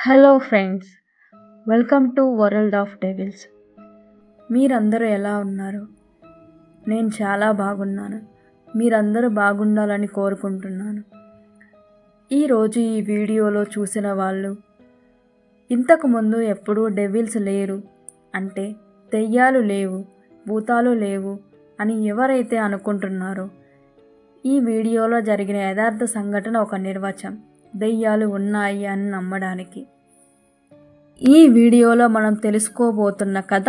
Hello friends, welcome to world of devils. మీరందరూ ఎలా ఉన్నారు? నేను చాలా బాగున్నాను. మీరందరూ బాగుండాలని కోరుకుంటున్నాను. ఈరోజు ఈ వీడియోలో చూసిన వాళ్ళు ఇంతకుముందు ఎప్పుడూ డెవిల్స్ లేరు, అంటే దెయ్యాలు లేవు, భూతాలు లేవు అని ఎవరైతే అనుకుంటున్నారో, ఈ వీడియోలో జరిగిన యథార్థ సంఘటన ఒక నిర్వచనం దెయ్యాలు ఉన్నాయి అని నమ్మడానికి. ఈ వీడియోలో మనం తెలుసుకోబోతున్న కథ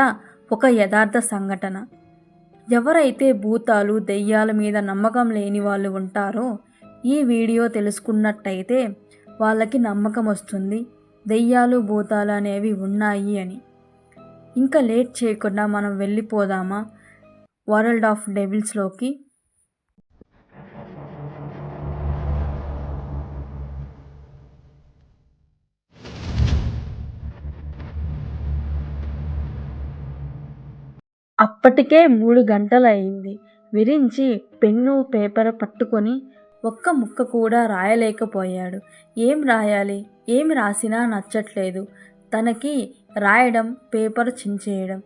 ఒక యథార్థ సంఘటన. ఎవరైతే భూతాలు దెయ్యాల మీద నమ్మకం లేని వాళ్ళు ఉంటారో ఈ వీడియో తెలుసుకున్నట్టయితే వాళ్ళకి నమ్మకం వస్తుంది దెయ్యాలు భూతాలు అనేవి ఉన్నాయి అని. ఇంకా లేట్ చేయకుండా మనం వెళ్ళిపోదామా వరల్డ్ ఆఫ్ డెవిల్స్లోకి. అప్పటికే 3 గంటలయింది. విరించి పెన్ను పేపర్ పట్టుకొని ఒక్క ముక్క కూడా రాయలేకపోయాడు. ఏం రాయాలి? ఏమి రాసినా నచ్చట్లేదు తనకి. రాయడం, పేపర్ చించేయడం.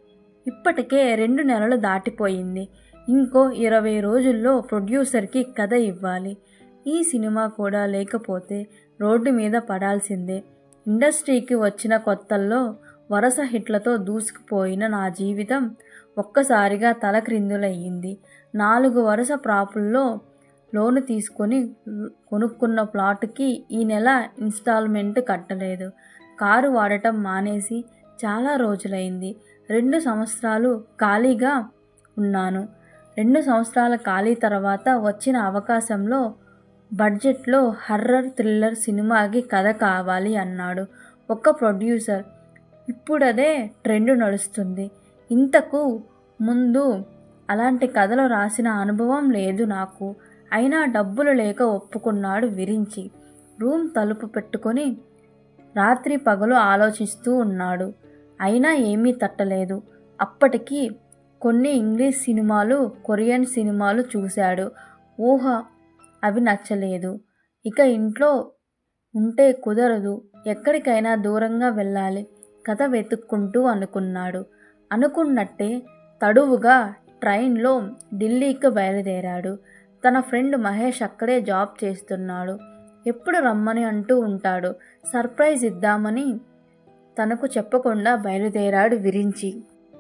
ఇప్పటికే 2 నెలలు దాటిపోయింది. ఇంకో 20 రోజుల్లో ప్రొడ్యూసర్కి కథ ఇవ్వాలి. ఈ సినిమా కూడా లేకపోతే రోడ్డు మీద పడాల్సిందే. ఇండస్ట్రీకి వచ్చిన కొత్తల్లో వరుస హిట్లతో దూసుకుపోయిన నా జీవితం ఒక్కసారిగా తలక్రిందులయ్యింది. 4 వరుస ప్రాపుల్లో లోను తీసుకొని కొనుక్కున్న ప్లాటుకి ఈ నెల ఇన్స్టాల్మెంట్ కట్టలేదు. కారు వాడటం మానేసి చాలా రోజులైంది. 2 సంవత్సరాలు ఖాళీగా ఉన్నాను. 2 సంవత్సరాల ఖాళీ తర్వాత వచ్చిన అవకాశంలో బడ్జెట్లో హర్రర్ థ్రిల్లర్ సినిమాకి కథ కావాలి అన్నాడు ఒక ప్రొడ్యూసర్. ఇప్పుడదే ట్రెండ్ నడుస్తుంది. ఇంతకు ముందు అలాంటి కథలు రాసిన అనుభవం లేదు నాకు. అయినా డబ్బులు లేక ఒప్పుకున్నాడు విరించి. రూమ్ తలుపు పెట్టుకొని రాత్రి పగలు ఆలోచిస్తూ ఉన్నాడు. అయినా ఏమీ తట్టలేదు. అప్పటికి కొన్ని ఇంగ్లీష్ సినిమాలు, కొరియన్ సినిమాలు చూశాడు. ఊహ అవి నచ్చలేదు. ఇక ఇంట్లో ఉంటే కుదరదు, ఎక్కడికైనా దూరంగా వెళ్ళాలి, కథ వెతుక్కుంటూ అనుకున్నాడు. అనుకున్నట్టే తడువుగా ట్రైన్లో ఢిల్లీకి బయలుదేరాడు. తన ఫ్రెండ్ మహేష్ అక్కడే జాబ్ చేస్తున్నాడు. ఎప్పుడు రమ్మని అంటూ ఉంటాడు. సర్ప్రైజ్ ఇద్దామని తనకు చెప్పకుండా బయలుదేరాడు విరించి.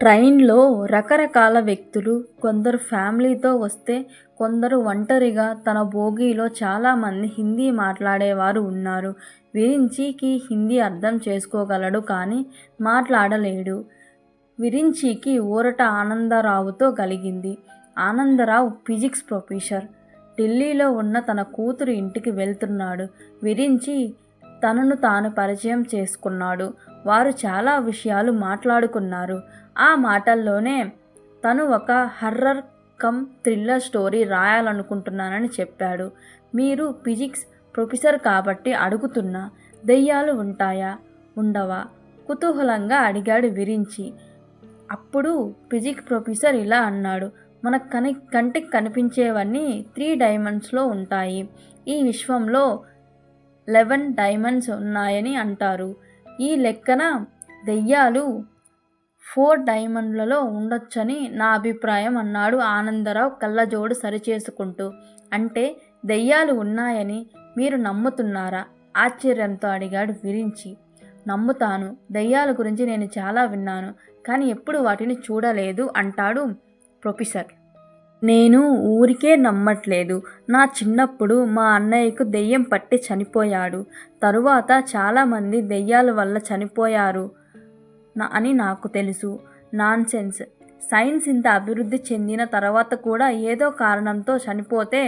ట్రైన్లో రకరకాల వ్యక్తులు, కొందరు ఫ్యామిలీతో వస్తే కొందరు ఒంటరిగా. తన బోగీలో చాలామంది హిందీ మాట్లాడేవారు ఉన్నారు. విరించికి హిందీ అర్థం చేసుకోగలడు కానీ మాట్లాడలేడు. విరించికి ఊరట ఆనందరావుతో కలిగింది. Anandarao physics professor. ఢిల్లీలో ఉన్న తన కూతురు ఇంటికి వెళ్తున్నాడు. విరించి తనను తాను పరిచయం చేసుకున్నాడు. వారు చాలా విషయాలు మాట్లాడుకున్నారు. ఆ మాటల్లోనే తను ఒక హర్రర్ కమ్ థ్రిల్లర్ స్టోరీ రాయాలనుకుంటున్నానని చెప్పాడు. మీరు ఫిజిక్స్ ప్రొఫెసర్ కాబట్టి అడుగుతున్నా, దెయ్యాలు ఉంటాయా, ఉండవా? కుతూహలంగా అడిగాడు విరించి. అప్పుడు ఫిజిక్స్ ప్రొఫెసర్ ఇలా అన్నాడు. మన కంటికి కనిపించేవన్నీ 3 డైమెన్షన్స్లో ఉంటాయి. ఈ విశ్వంలో 11 డైమెన్షన్స్ ఉన్నాయని అంటారు. ఈ లెక్కన దెయ్యాలు 4 డైమెన్షన్లలో ఉండొచ్చని నా అభిప్రాయం అన్నాడు ఆనందరావు కళ్ళజోడు సరిచేసుకుంటూ. అంటే దెయ్యాలు ఉన్నాయని మీరు నమ్ముతున్నారా? ఆశ్చర్యంతో అడిగాడు విరించి. నమ్ముతాను. దెయ్యాల గురించి నేను చాలా విన్నాను, కానీ ఎప్పుడు వాటిని చూడలేదు అంటాడు ప్రొఫెసర్. నేను ఊరికే నమ్మట్లేదు. నా చిన్నప్పుడు మా అన్నయ్యకు దెయ్యం పట్టి చనిపోయాడు. తరువాత చాలామంది దెయ్యాల వల్ల చనిపోయారు అని నాకు తెలుసు. నాన్సెన్స్. సైన్స్ ఇంత అభివృద్ధి చెందిన తర్వాత కూడా ఏదో కారణంతో చనిపోతే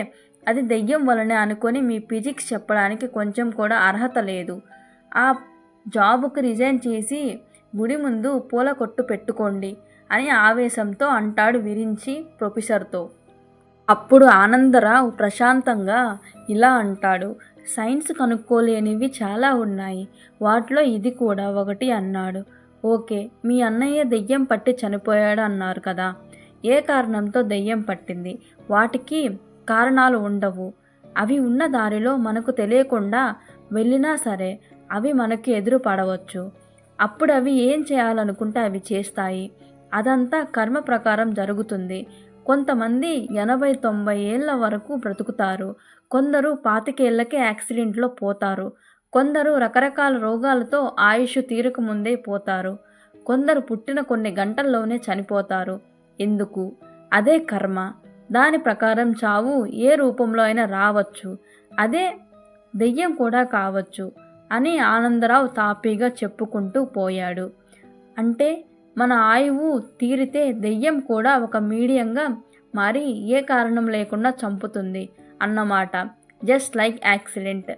అది దెయ్యం వలనే అనుకొని మీ ఫిజిక్స్ చెప్పడానికి కొంచెం కూడా అర్హత లేదు. ఆ జాబుకు రిజైన్ చేసి గుడి ముందు పూల కొట్టు పెట్టుకోండి అని ఆవేశంతో అంటాడు విరించి ప్రొఫెసర్తో. అప్పుడు ఆనందరావు ప్రశాంతంగా ఇలా అంటాడు. సైన్స్ కనుక్కోలేనివి చాలా ఉన్నాయి, వాటిలో ఇది కూడా ఒకటి అన్నాడు. ఓకే, మీ అన్నయ్య దెయ్యం పట్టి చనిపోయాడు అన్నారు కదా, ఏ కారణంతో దెయ్యం పట్టింది? వాటికి కారణాలు ఉండవు. అవి ఉన్న దారిలో మనకు తెలియకుండా వెళ్ళినా సరే అవి మనకి ఎదురు పడవచ్చు. అప్పుడు అవి ఏం చేయాలనుకుంటే అవి చేస్తాయి. అదంతా కర్మ ప్రకారం జరుగుతుంది. కొంతమంది 80-90 ఏళ్ల వరకు బ్రతుకుతారు. కొందరు 25 ఏళ్లకే యాక్సిడెంట్లో పోతారు. కొందరు రకరకాల రోగాలతో ఆయుష్ తీరకముందే పోతారు. కొందరు పుట్టిన కొన్ని గంటల్లోనే చనిపోతారు. ఎందుకు? అదే కర్మ. దాని ప్రకారం చావు ఏ రూపంలో అయినా రావచ్చు. అదే దెయ్యం కూడా కావచ్చు అని ఆనందరావు తాపీగా చెప్పుకుంటూ పోయాడు. అంటే మన ఆయువు తీరితే దెయ్యం కూడా ఒక మీడియంగా మారి ఏ కారణం లేకుండా చంపుతుంది అన్నమాట. Just like accident.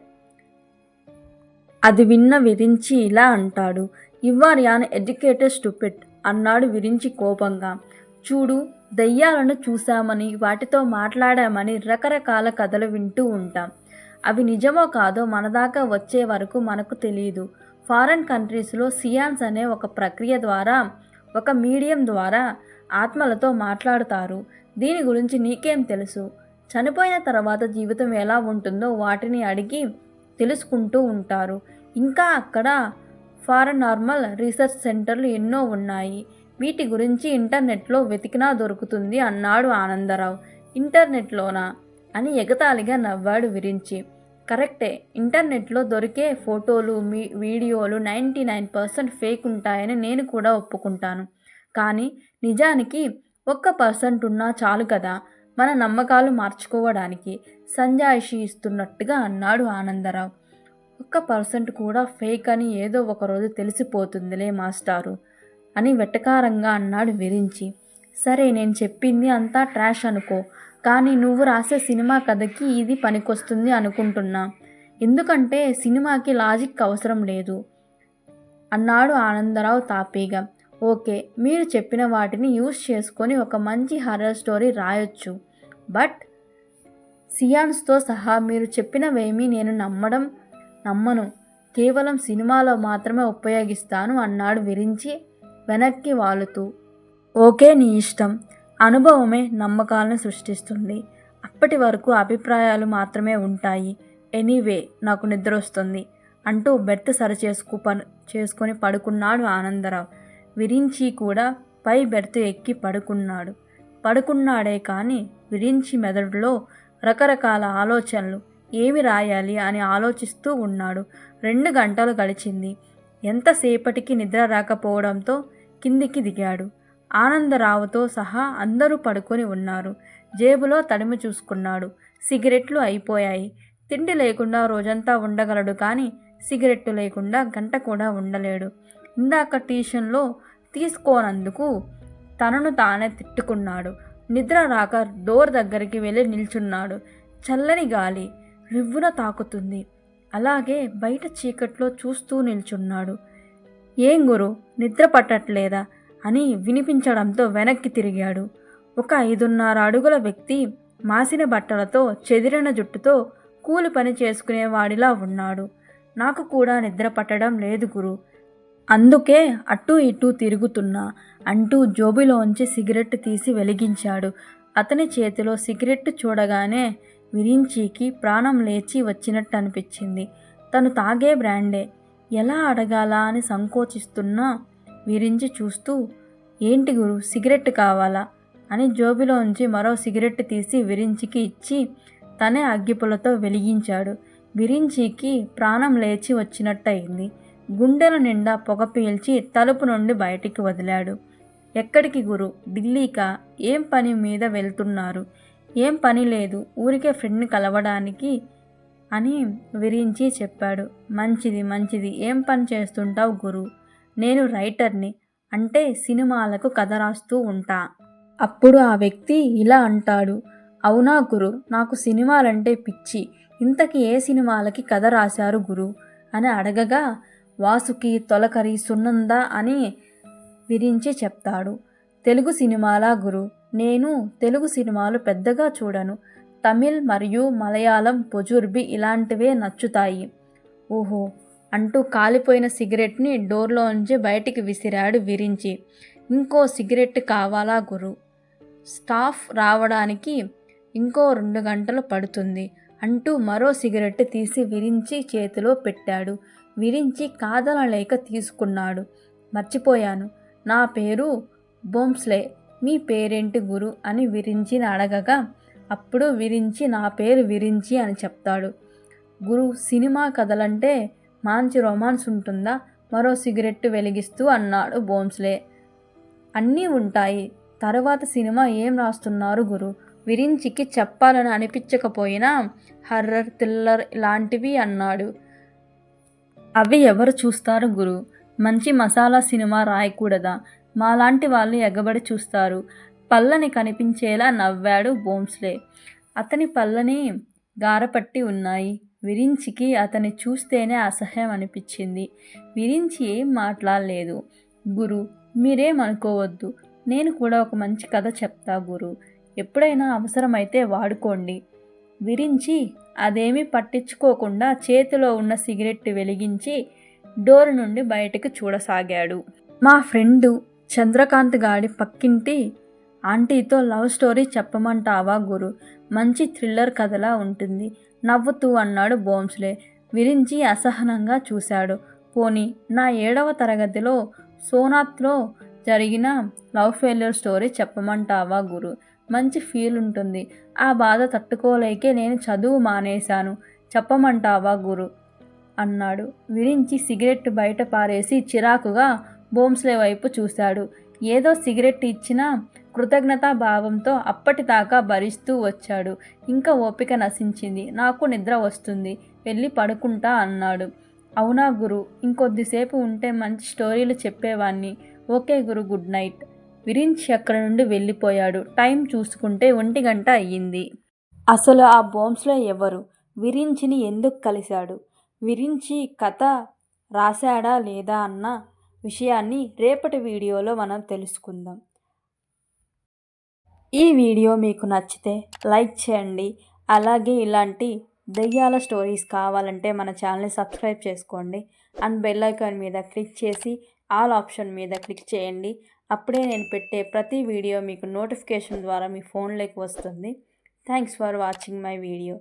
అది విన్న విరించి ఇలా అంటాడు. "యువర్ యాన్ ఎడ్యుకేటెడ్ స్టూపిడ్" అన్నాడు విరించి కోపంగా. చూడు, దెయ్యాలను చూశామని వాటితో మాట్లాడామని రకరకాల కథలు వింటూ ఉంటాం. అవి నిజమో కాదో మన దాకా వచ్చే వరకు మనకు తెలియదు. ఫారెన్ కంట్రీస్లో సియాన్స్ అనే ఒక ప్రక్రియ ద్వారా, ఒక మీడియం ద్వారా ఆత్మలతో మాట్లాడుతారు. దీని గురించి నీకేం తెలుసు? చనిపోయిన తర్వాత జీవితం ఎలా ఉంటుందో వాటిని అడిగి తెలుసుకుంటూ ఉంటారు. ఇంకా అక్కడ పారానార్మల్ రీసెర్చ్ సెంటర్లు ఎన్నో ఉన్నాయి. వీటి గురించి ఇంటర్నెట్లో వెతికినా దొరుకుతుంది అన్నాడు ఆనందరావు. ఇంటర్నెట్లోనా అని ఎగతాళిగా నవ్వాడు విరించి. కరెక్టే, ఇంటర్నెట్లో దొరికే ఫోటోలు వీడియోలు 99% ఫేక్ ఉంటాయని నేను కూడా ఒప్పుకుంటాను. కానీ నిజానికి 1% ఉన్నా చాలు కదా మన నమ్మకాలు మార్చుకోవడానికి, సంజాయిషి ఇస్తున్నట్టుగా అన్నాడు ఆనందరావు. 1% కూడా ఫేక్ అని ఏదో ఒకరోజు తెలిసిపోతుందిలే మాస్టారు అని వెటకారంగా అన్నాడు విరించి. సరే, నేను చెప్పింది అంతా ట్రాష్ అనుకో, కానీ నువ్వు రాసే సినిమా కథకి ఇది పనికొస్తుంది అనుకుంటున్నా. ఎందుకంటే సినిమాకి లాజిక్ అవసరం లేదు అన్నాడు ఆనందరావు తాపీగా. ఓకే, మీరు చెప్పిన వాటిని యూజ్ చేసుకొని ఒక మంచి హర్రర్ స్టోరీ రాయొచ్చు. బట్ సియాన్స్తో సహా మీరు చెప్పినవేమీ నేను నమ్మను. కేవలం సినిమాలో మాత్రమే ఉపయోగిస్తాను అన్నాడు విరించి వెనక్కి వాలుతూ. ఓకే, నీ ఇష్టం. అనుభవమే నమ్మకాలను సృష్టిస్తుంది. అప్పటి వరకు అభిప్రాయాలు మాత్రమే ఉంటాయి. ఎనీవే, నాకు నిద్ర వస్తుంది అంటూ బెర్త్ చేసుకొని పడుకున్నాడు ఆనందరావు. విరించి కూడా పై బెర్త్ ఎక్కి పడుకున్నాడే కానీ విరించి మెదడులో రకరకాల ఆలోచనలు. ఏమి రాయాలి అని ఆలోచిస్తూ ఉన్నాడు. 2 గంటలు గడిచింది. ఎంతసేపటికి నిద్ర రాకపోవడంతో కిందికి దిగాడు. ఆనందరావుతో సహా అందరూ పడుకొని ఉన్నారు. జేబులో తడిమి చూసుకున్నాడు. సిగరెట్లు అయిపోయాయి. తిండి లేకుండా రోజంతా ఉండగలడు కానీ సిగరెట్టు లేకుండా గంట కూడా ఉండలేడు. ఇందాక ట్యూషన్లో తీసుకోనందుకు తనను తానే తిట్టుకున్నాడు. నిద్ర రాక డోర్ దగ్గరికి వెళ్ళి నిల్చున్నాడు. చల్లని గాలి రివ్వున తాకుతుంది. అలాగే బయట చీకట్లో చూస్తూ నిల్చున్నాడు. ఏం గురు, నిద్ర పట్టట్లేదా అని వినిపించడంతో వెనక్కి తిరిగాడు. ఒక 5.5 అడుగుల వ్యక్తి మాసిన బట్టలతో చెదిరిన జుట్టుతో కూలి పని చేసుకునేవాడిలా ఉన్నాడు. నాకు కూడా నిద్ర పట్టడం లేదు గురు, అందుకే అటూ ఇటూ తిరుగుతున్నా అంటూ జోబులోంచి సిగరెట్ తీసి వెలిగించాడు. అతని చేతిలో సిగరెట్ చూడగానే విరించికి ప్రాణం లేచి వచ్చినట్టు అనిపించింది. తను తాగే బ్రాండే. ఎలా అడగాలా అని సంకోచిస్తున్నా విరించి చూస్తూ, ఏంటి గురు, సిగరెట్ కావాలా అని జోబులోంచి మరో సిగరెట్ తీసి విరించికి ఇచ్చి తనే అగ్గిపుల్లతో వెలిగించాడు. విరించికి ప్రాణం లేచి వచ్చినట్టయింది. గుండెల నిండా పొగ పీల్చి తలుపు నుండి బయటికి వదిలాడు. ఎక్కడికి గురు? ఢిల్లీకా? ఏం పని మీద వెళ్తున్నారు? ఏం పని లేదు, ఊరికే ఫ్రెండ్ని కలవడానికి అని విరించి చెప్పాడు. మంచిది. ఏం పని చేస్తుంటావు గురు? నేను రైటర్ని, అంటే సినిమాలకు కథ రాస్తూ ఉంటా. అప్పుడు ఆ వ్యక్తి ఇలా అంటాడు. అవునా గురు, నాకు సినిమాలంటే పిచ్చి. ఇంతకీ ఏ సినిమాలకి కథ రాశారు గురు అని అడగగా, వాసుకి, తొలకరి, సునంద అని విరించి చెప్తాడు. తెలుగు సినిమాలా గురు? నేను తెలుగు సినిమాలు పెద్దగా చూడను. తమిళ్ మరియు మలయాళం, పొజుర్బి ఇలాంటివే నచ్చుతాయి. ఓహో అంటూ కాలిపోయిన సిగరెట్ని డోర్లోంచి బయటికి విసిరాడు విరించి. ఇంకో సిగరెట్ కావాలా గురు? స్టాఫ్ రావడానికి ఇంకో 2 గంటలు పడుతుంది అంటూ మరో సిగరెట్ తీసి విరించి చేతిలో పెట్టాడు. విరించి కాదనలేక తీసుకున్నాడు. మర్చిపోయాను, నా పేరు బోంస్లే, మీ పేరేంటి గురు అని విరించిని అడగగా అప్పుడు విరించి నా పేరు విరించి అని చెప్తాడు. గురు, సినిమా కథలంటే మంచి రొమాన్స్ ఉంటుందా? మరో సిగరెట్టు వెలిగిస్తూ అన్నాడు బోంస్లే. అన్నీ ఉంటాయి. తరువాత సినిమా ఏం రాస్తున్నారు గురు? విరించికి చెప్పాలని అనిపించకపోయినా హర్రర్, థ్రిల్లర్ ఇలాంటివి అన్నాడు. అవి ఎవరు చూస్తారు గురు? మంచి మసాలా సినిమా రాయకూడదా? మాలాంటి వాళ్ళు ఎగబడి చూస్తారు. పళ్ళని కనిపించేలా నవ్వాడు బోంస్లే. అతని పళ్ళని గారపట్టి ఉన్నాయి. విరించికి అతన్ని చూస్తేనే అసహ్యం అనిపించింది. విరించి ఏం మాట్లాడలేదు. గురు, మీరేమనుకోవద్దు, నేను కూడా ఒక మంచి కథ చెప్తా గురు, ఎప్పుడైనా అవసరమైతే వాడుకోండి. విరించి అదేమీ పట్టించుకోకుండా చేతిలో ఉన్న సిగరెట్ వెలిగించి డోర్ నుండి బయటకు చూడసాగాడు. మా ఫ్రెండు చంద్రకాంత్ గాడి పక్కింటి ఆంటీతో లవ్ స్టోరీ చెప్పమంటావా గురు? మంచి థ్రిల్లర్ కథలా ఉంటుంది నవ్వుతూ అన్నాడు బోంస్లే. విరించి అసహనంగా చూశాడు. పోనీ నా 7వ తరగతిలో సోనాత్లో జరిగిన లవ్ ఫెయిల్యూర్ స్టోరీ చెప్పమంటావా గురు? మంచి ఫీల్ ఉంటుంది. ఆ బాధ తట్టుకోలేకే నేను చదువు మానేశాను. చెప్పమంటావా గురు అన్నాడు. విరించి సిగరెట్ బయట పారేసి చిరాకుగా బోంస్లే వైపు చూశాడు. ఏదో సిగరెట్ ఇచ్చిన కృతజ్ఞతా భావంతో అప్పటిదాకా భరిస్తూ వచ్చాడు. ఇంకా ఓపిక నశించింది. నాకు నిద్ర వస్తుంది, వెళ్ళి పడుకుంటా అన్నాడు. అవునా గురు, ఇంకొద్దిసేపు ఉంటే మంచి స్టోరీలు చెప్పేవాణ్ణి. ఓకే గురు, గుడ్ నైట్. విరించి అక్కడి నుండి వెళ్ళిపోయాడు. టైం చూసుకుంటే 1 గంట అయ్యింది. అసలు ఆ బోంస్లే ఎవరు? విరించిని ఎందుకు కలిశాడు? విరించి కథ రాశాడా లేదా అన్న విషయాన్ని రేపటి వీడియోలో మనం తెలుసుకుందాం. ఈ వీడియో మీకు నచ్చితే లైక్ చేయండి. అలాగే ఇలాంటి దెయ్యాల స్టోరీస్ కావాలంటే మన ఛానల్ని సబ్స్క్రైబ్ చేసుకోండి. అండ్ బెల్ ఐకాన్ మీద క్లిక్ చేసి ఆల్ ఆప్షన్ మీద క్లిక్ చేయండి. అప్పుడే నేను పెట్టే ప్రతి వీడియో మీకు నోటిఫికేషన్ ద్వారా మీ ఫోన్లోకి వస్తుంది. Thanks for watching my video.